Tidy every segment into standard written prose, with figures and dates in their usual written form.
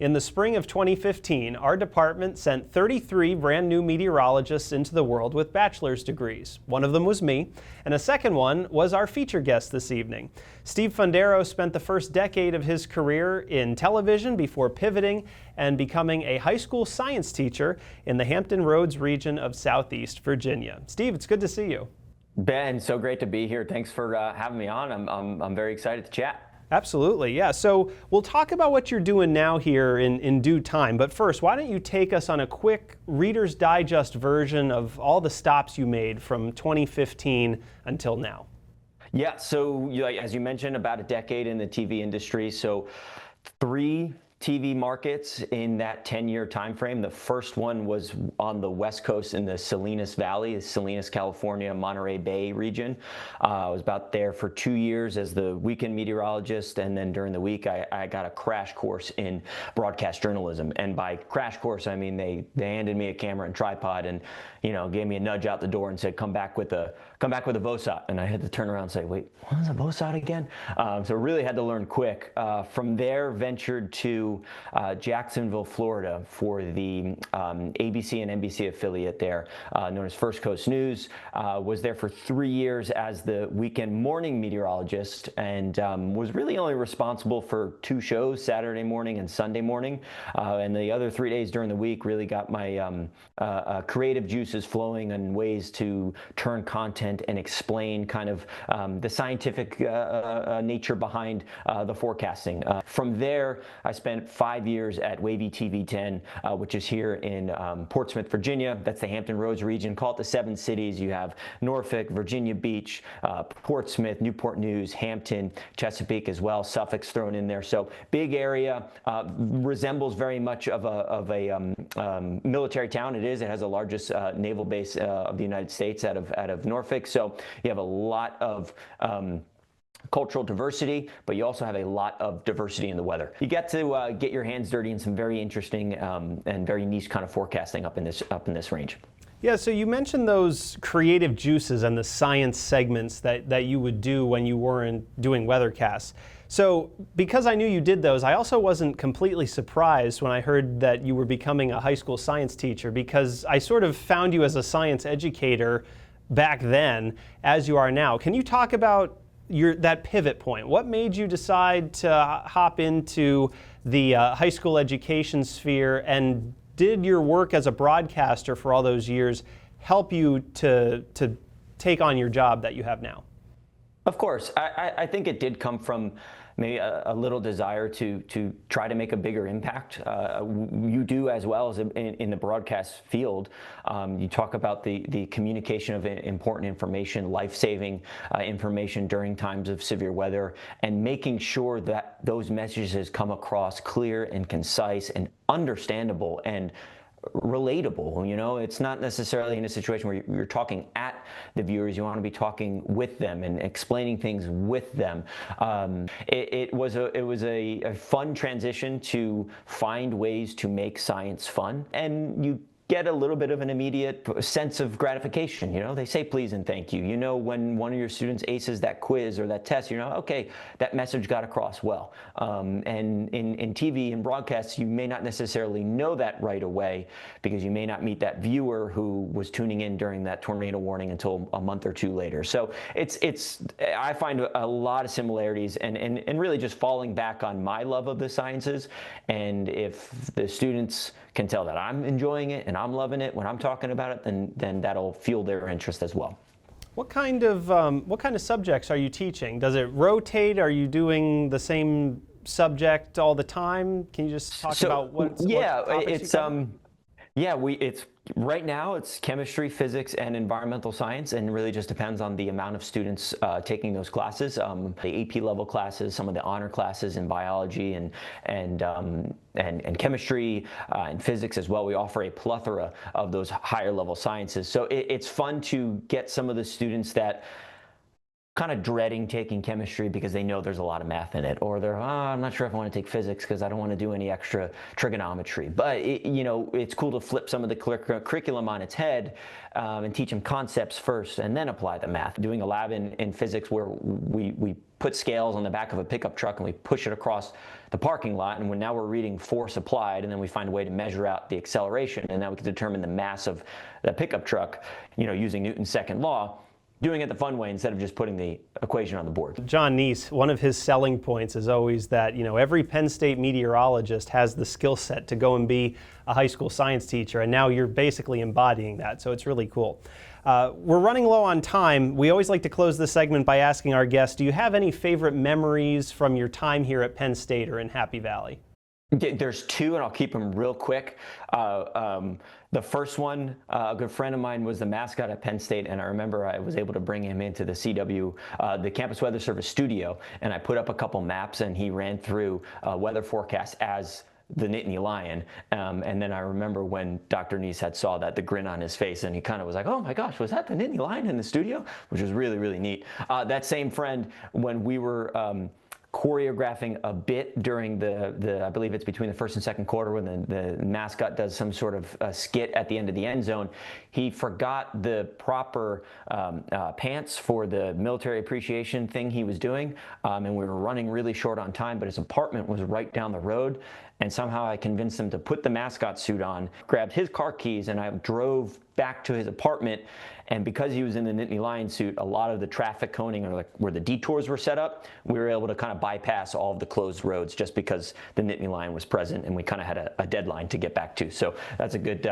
In the spring of 2015, our department sent 33 brand new meteorologists into the world with bachelor's degrees. One of them was me, and a second one was our feature guest this evening. Steve Fundaro spent the first decade of his career in television before pivoting and becoming a high school science teacher in the Hampton Roads region of Southeast Virginia. Steve, it's good to see you. Ben, so great to be here. Thanks for having me on. I'm very excited to chat. Absolutely, yeah. So we'll talk about what you're doing now here in due time. But first, why don't you take us on a quick Reader's Digest version of all the stops you made from 2015 until now? Yeah, so as you mentioned, about a decade in the TV industry. So 3 TV markets in that 10-year time frame. The first one was on the West Coast in the Salinas Valley, the Salinas, California, Monterey Bay region. I was about there for 2 years as the weekend meteorologist, and then during the week I got a crash course in broadcast journalism. And by crash course, I mean they handed me a camera and tripod and gave me a nudge out the door and said, come back with a VOSAT. And I had to turn around and say, wait, what is a VOSAT again? So really had to learn quick. From there, ventured to Jacksonville, Florida for the ABC and NBC affiliate there, known as First Coast News. Was there for 3 years as the weekend morning meteorologist, and was really only responsible for 2 shows, Saturday morning and Sunday morning. And the other 3 days during the week really got my creative juices flowing and ways to turn content and explain kind of the scientific nature behind the forecasting. From there, I spent 5 years at Wavy TV 10, which is here in Portsmouth, Virginia. That's the Hampton Roads region. Call it the 7 cities. You have Norfolk, Virginia Beach, Portsmouth, Newport News, Hampton, Chesapeake as well. Suffolk's thrown in there. So big area, resembles very much of a military town. It is. It has the largest naval base of the United States out of Norfolk. So you have a lot of cultural diversity, but you also have a lot of diversity in the weather. You get to get your hands dirty in some very interesting and very niche kind of forecasting up in this range. Yeah, so you mentioned those creative juices and the science segments that you would do when you weren't doing weathercasts. So because I knew you did those, I also wasn't completely surprised when I heard that you were becoming a high school science teacher, because I sort of found you as a science educator back then as you are now. Can you talk about that pivot point? What made you decide to hop into the high school education sphere, and did your work as a broadcaster for all those years help you to take on your job that you have now? Of course. I think it did come from maybe a little desire to try to make a bigger impact. You do, as well as in the broadcast field. You talk about the communication of important information, life-saving information during times of severe weather, and making sure that those messages come across clear and concise and understandable and relatable. It's not necessarily in a situation where you're talking at the viewers. You want to be talking with them and explaining things with them. It was a fun transition to find ways to make science fun, and you get a little bit of an immediate sense of gratification. They say please and thank you. When one of your students aces that quiz or that test, okay, that message got across well. And in TV and broadcasts, you may not necessarily know that right away, because you may not meet that viewer who was tuning in during that tornado warning until a month or 2 later. So I find a lot of similarities, and really just falling back on my love of the sciences. And if the students can tell that I'm enjoying it and I'm loving it when I'm talking about it, then that'll fuel their interest as well. What kind of subjects are you teaching? Does it rotate? Are you doing the same subject all the time? Can you just talk about what topics it's right now it's chemistry, physics, and environmental science, and really just depends on the amount of students taking those classes. The AP level classes, some of the honor classes in biology and chemistry and physics as well. We offer a plethora of those higher level sciences. So it's fun to get some of the students that kind of dreading taking chemistry because they know there's a lot of math in it, or they're, I'm not sure if I want to take physics because I don't want to do any extra trigonometry. But it's cool to flip some of the curriculum on its head and teach them concepts first and then apply the math. Doing a lab in physics where we put scales on the back of a pickup truck and we push it across the parking lot, and now we're reading force applied, and then we find a way to measure out the acceleration, and now we can determine the mass of the pickup truck, using Newton's second law. Doing it the fun way instead of just putting the equation on the board. John Neese, one of his selling points is always that, every Penn State meteorologist has the skill set to go and be a high school science teacher, and now you're basically embodying that, so it's really cool. We're running low on time. We always like to close this segment by asking our guests, do you have any favorite memories from your time here at Penn State or in Happy Valley? There's two, and I'll keep them real quick. The first one, a good friend of mine was the mascot at Penn State, and I remember I was able to bring him into the CW, the Campus Weather Service studio, and I put up a couple maps, and he ran through weather forecasts as the Nittany Lion. And then I remember when Dr. Neese saw that, the grin on his face, and he kind of was like, oh my gosh, was that the Nittany Lion in the studio? Which was really, really neat. That same friend, when we were choreographing a bit during the I believe it's between the first and second quarter when the mascot does some sort of skit at the end of the end zone, he forgot the proper pants for the military appreciation thing he was doing, and we were running really short on time, but his apartment was right down the road, and somehow I convinced him to put the mascot suit on, grabbed his car keys, and I drove back to his apartment. And because he was in the Nittany Lion suit, a lot of the traffic coning, or where the detours were set up, we were able to kind of bypass all of the closed roads just because the Nittany Lion was present, and we kind of had a deadline to get back to. So that's a good,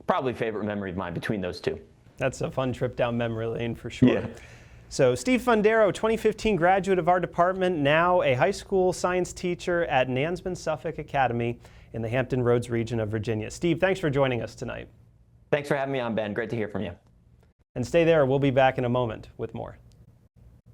probably favorite memory of mine between those two. That's a fun trip down memory lane for sure. Yeah. So Steve Fundaro, 2015 graduate of our department, now a high school science teacher at Nansemond Suffolk Academy in the Hampton Roads region of Virginia. Steve, thanks for joining us tonight. Thanks for having me on, Ben. Great to hear from you. And stay there. We'll be back in a moment with more.